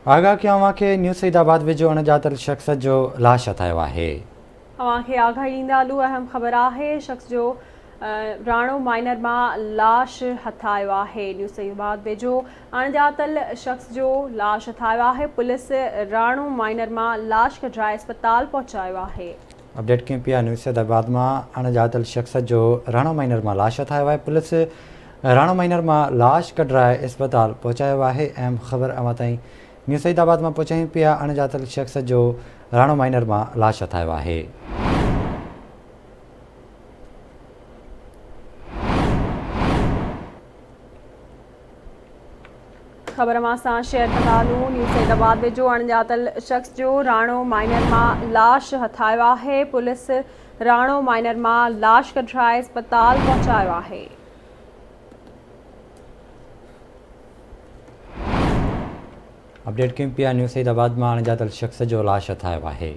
आगाह कयो के न्यू सईदाबाद वेझो अणॼातल शख़्स जो लाश हथायो आहे। अवांखे आगाही ॾींदा हलूं। अहम ख़बर आहे शख़्स जो राणो माइनर मां लाश हथायो आहे। न्यू सईदाबाद वेझो अणॼातल शख़्स जो लाश हथायो आहे। पुलिस राणो माइनर मां लाश कढाए अस्पताल पहुचायो आहे। अपडेट कयूं पिया न्यू सईदाबाद मां अणॼातल शख़्स जो राणो माइनर मां लाश हथायो आहे। पुलिस राणो माइनर मां लाश कढाए अस्पताल पहुचायो आहे। अहम ख़बर अवां ताईं न्यू सईदाबाद मां पहुचायूं पिया। अणॼातल शख़्स जो राणो माइनर मां लाश हथायो आहे। ख़बर मां सां शेयर कंदा हलूं। न्यू सईदाबाद वेझो अणॼातल शख़्स जो राणो माइनर मां लाश हथायो आहे। पुलिस राणो माइनर मां लाश कढाए अस्पताल पहुचायो आहे। अपडेट कयूं पिया न्यू सईदाबाद मां अणॼातल शख़्स जो लाश हथायो आहे।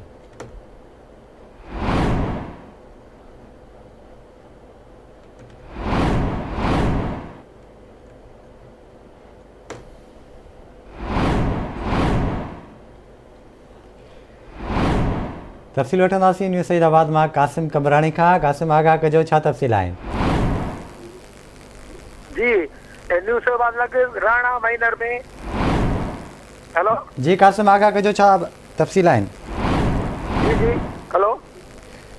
तफ़सील वठंदासीं न्यू सईदाबाद मां कासिम कमराणी खां। कासिम आगाह कजो छा तफ़सील आहिनि? जी न्यू सईदाबाद लॻे राणा माइनर में हेलो जी कासिम आगाह कजो छा तफ़सील आहिनि? जी जी हेलो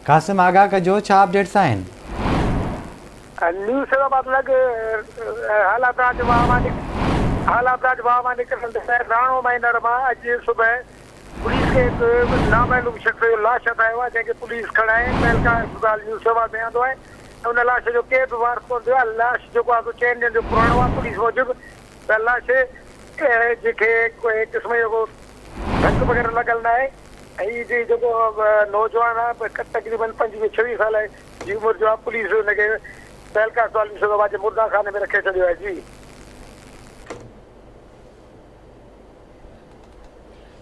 कासिम आगाह कजो छा अपडेट्स आहिनि? न्यू सईदाबाद लॻे हालात वाह निकिरंदे राणो माइनर मां अॼु सुबुह पुलिस खे हिकु नामालूम शख़्स जो लाश हथायो आहे जंहिंखे पुलिस खणाए तहलका अस्पताल न्यू सईदाबाद में आंदो आहे। उन लाश जो केर बि वारस कोन थियो आहे। लाश जेको आहे चइनि ॾींहंनि जो पुराणो आहे। पुलिस मूजिबि त लाश जेके कोई क़िस्म जो धक वग़ैरह लॻल न आहे। ऐं हीअ जेको नौजवान आहे तक़रीबन 25-26 साल जी उमिरि जो आहे। पुलिस हुनखे तहलका अस्पताल न्यू सईदाबाद जे मुर्दाखाने में रखे छॾियो आहे। जी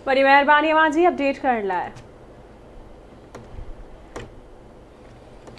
वरी महिरबानी अवां जी अपडेट करण लाइ।